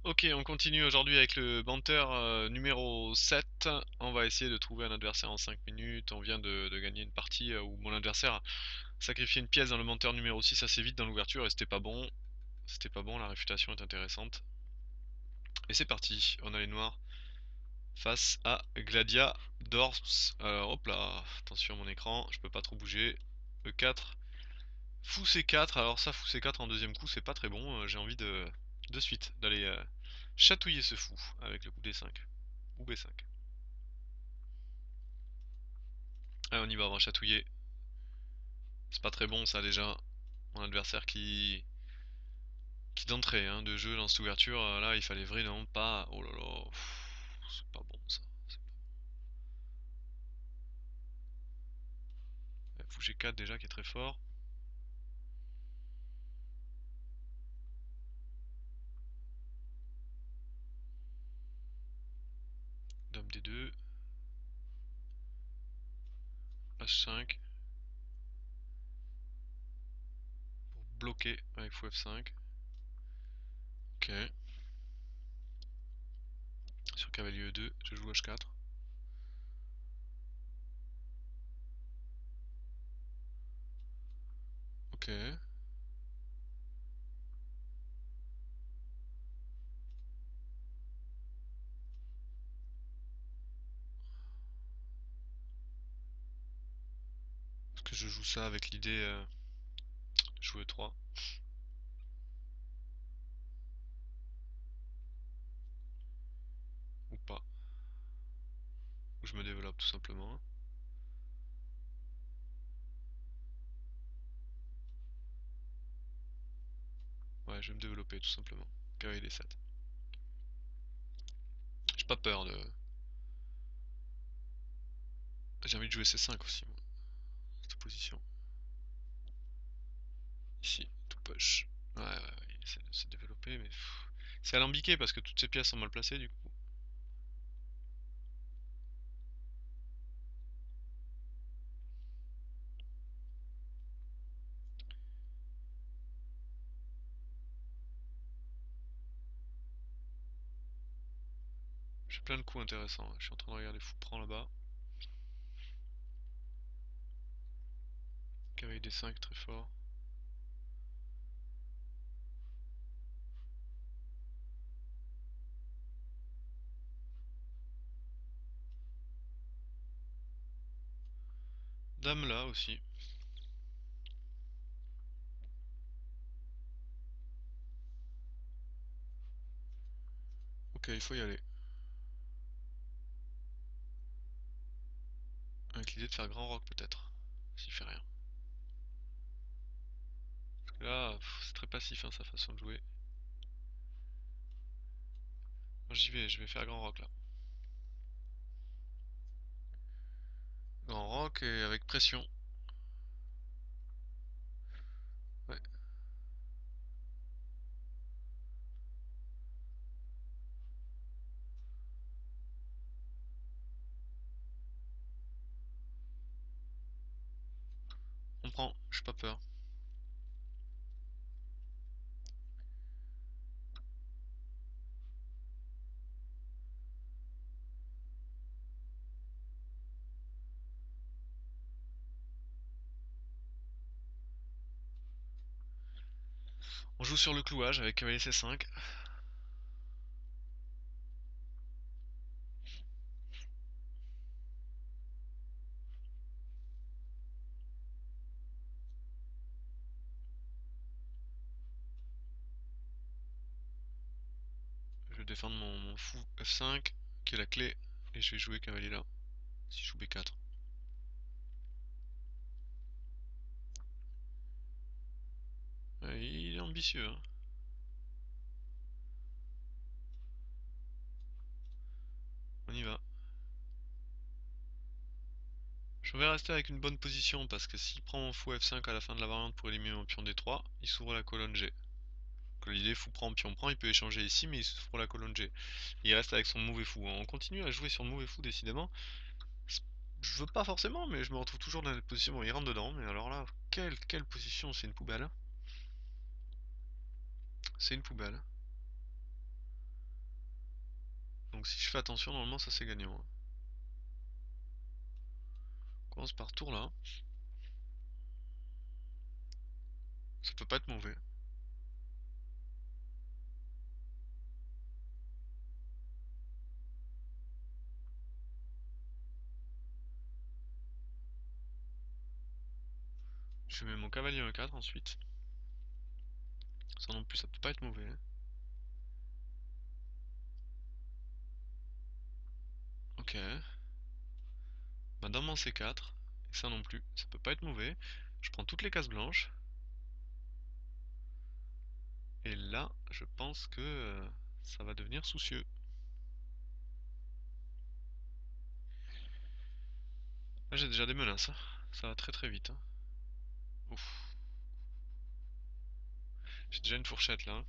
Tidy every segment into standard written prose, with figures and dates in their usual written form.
Ok, on continue aujourd'hui avec le banter numéro 7. On va essayer de trouver un adversaire en 5 minutes. On vient de gagner une partie où mon adversaire a sacrifié une pièce dans le banter numéro 6 assez vite dans l'ouverture et c'était pas bon. C'était pas bon, la réfutation est intéressante. Et c'est parti, on a les noirs face à Gladia Dorps. Alors hop là, attention à mon écran, je peux pas trop bouger. E4, fou C4, alors ça fou C4 en deuxième coup c'est pas très bon, j'ai envie de suite d'aller chatouiller ce fou avec le coup D5 ou B5. Allez on y va, on va chatouiller. C'est pas très bon ça déjà. Mon adversaire qui d'entrée hein, de jeu dans cette ouverture, là il fallait vraiment pas. Oh là là, c'est pas bon ça. Fou G4 déjà qui est très fort. Dame D2, H5 pour bloquer avec fou F5. Ok. Sur cavalier E2, je joue H4. Ok. Est-ce que je joue ça avec l'idée de jouer E3 ou pas? Ou je me développe tout simplement. Ouais, je vais me développer tout simplement. Cavalier D7. J'ai pas peur de. J'ai envie de jouer C5 aussi, moi, cette position. Ici, tout push. Ouais, ouais, ouais, il essaie de se développer, mais c'est alambiqué parce que toutes ces pièces sont mal placées du coup. J'ai plein de coups intéressants. Je suis en train de regarder fou prend là-bas. Cavalier D5 très fort. Dame là aussi. Ok, il faut y aller. Avec l'idée de faire grand rock peut-être. S'il fait rien. Parce que là, c'est très passif hein, sa façon de jouer. Moi j'y vais, je vais faire grand rock là. Grand rock et avec pression. Ouais, on prend, j'ai pas peur. On joue sur le clouage avec cavalier C5. Je vais défendre mon fou F5 qui est la clé. Et je vais jouer cavalier là. Si je joue B4. Il est ambitieux hein. On y va. Je vais rester avec une bonne position parce que s'il prend mon fou F5 à la fin de la variante pour éliminer mon pion D3, il s'ouvre la colonne G. Donc l'idée fou prend, il peut échanger ici mais il s'ouvre la colonne G. Il reste avec son mauvais fou. On continue à jouer sur le mauvais fou décidément. Je veux pas forcément mais je me retrouve toujours dans la position. Bon il rentre dedans mais alors là, quelle position, c'est une poubelle. C'est une poubelle. Donc si je fais attention, normalement ça c'est gagnant, hein. On commence par tour là. Ça peut pas être mauvais. Je mets mon cavalier E4 ensuite. Ça non plus, ça peut pas être mauvais, hein. Ok. Bah, dans mon C4, et ça non plus, ça peut pas être mauvais. Je prends toutes les cases blanches. Et là, je pense que ça va devenir soucieux. Là, j'ai déjà des menaces, hein. Ça va très très vite, hein. Ouf. J'ai déjà une fourchette là, hein.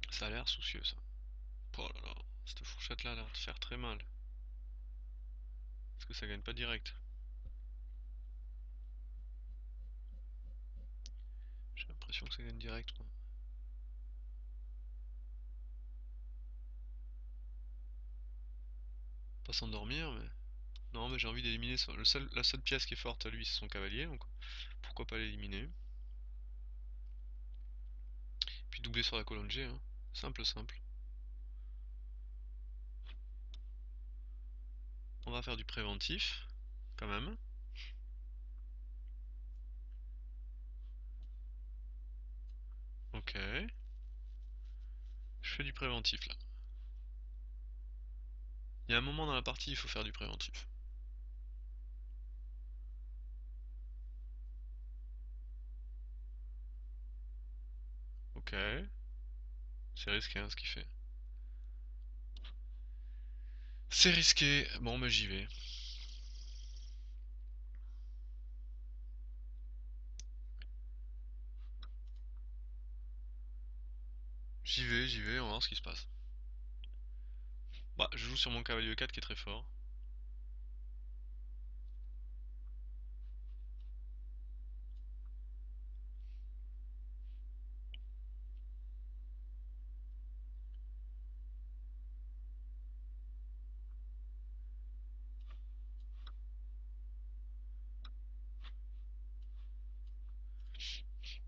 Ça a l'air soucieux ça. Oh là là, cette fourchette là a l'air de faire très mal. Parce que ça gagne pas direct. J'ai l'impression que ça gagne direct, moi. Pas s'endormir, mais. Non, mais j'ai envie d'éliminer la seule pièce qui est forte à lui, c'est son cavalier, donc pourquoi pas l'éliminer. Puis doubler sur la colonne G, hein. Simple, simple. On va faire du préventif, quand même. Ok. Je fais du préventif là. Il y a un moment dans la partie, il faut faire du préventif. Ok. C'est risqué hein, ce qu'il fait. C'est risqué. Bon, mais j'y vais. J'y vais, on va voir ce qui se passe. Bah, je joue sur mon cavalier E4 qui est très fort.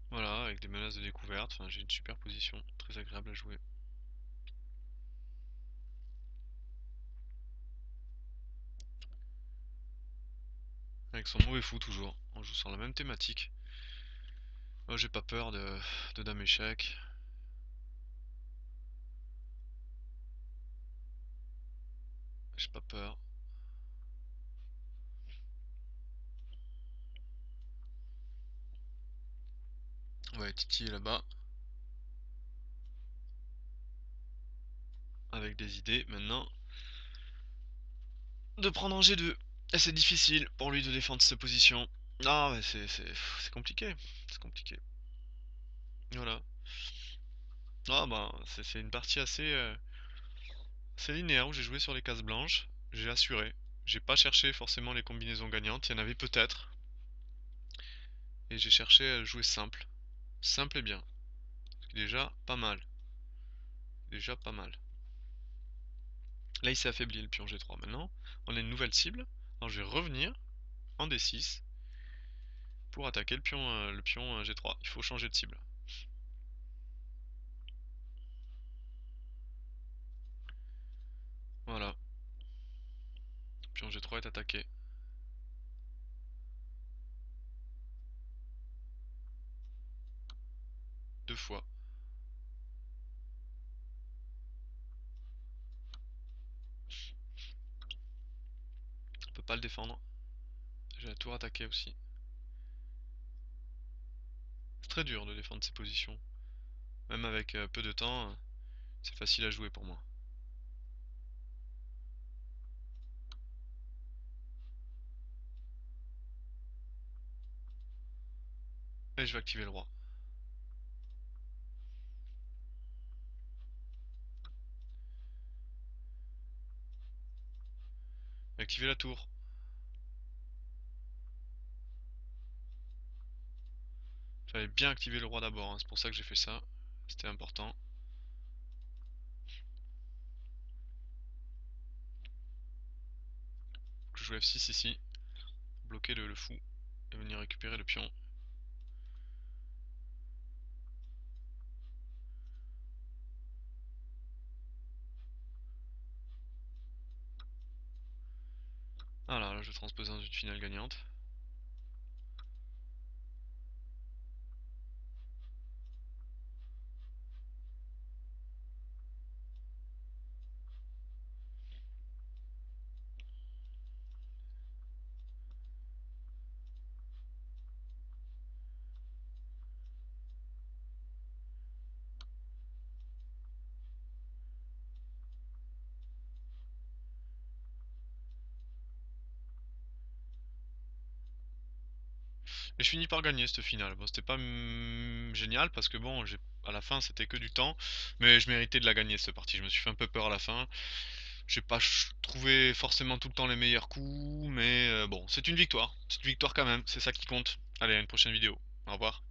Voilà, avec des menaces de découverte. Enfin, j'ai une super position, très agréable à jouer. Avec son mauvais fou toujours. On joue sur la même thématique. Moi, j'ai pas peur de dame échec. J'ai pas peur. Ouais, Titi est là-bas. Avec des idées maintenant. De prendre en G2. Et c'est difficile pour lui de défendre cette position. Non, mais c'est compliqué. C'est compliqué. Voilà. Ah bah, c'est une partie assez linéaire où j'ai joué sur les cases blanches. J'ai assuré. J'ai pas cherché forcément les combinaisons gagnantes. Il y en avait peut-être. Et j'ai cherché à jouer simple. Simple et bien. Déjà pas mal. Déjà pas mal. Là, il s'est affaibli le pion G3. Maintenant, on a une nouvelle cible. Alors, je vais revenir en D6 pour attaquer le pion G3. Il faut changer de cible. Voilà. Le pion G3 est attaqué. Deux fois. On peut pas le défendre. J'ai la tour attaquée aussi. C'est très dur de défendre ces positions. Même avec peu de temps, c'est facile à jouer pour moi. Et je vais activer le roi. Activer la tour. Fallait bien activer le roi d'abord, hein. C'est pour ça que j'ai fait ça. C'était important. jouer F6 ici, bloquer le fou et venir récupérer le pion. Voilà, là je vais transposer dans une finale gagnante. Et je finis par gagner cette finale. Bon, c'était pas génial parce que bon, à la fin c'était que du temps, mais je méritais de la gagner cette partie. Je me suis fait un peu peur à la fin. J'ai pas trouvé forcément tout le temps les meilleurs coups, mais bon, c'est une victoire. C'est une victoire quand même, c'est ça qui compte. Allez, à une prochaine vidéo. Au revoir.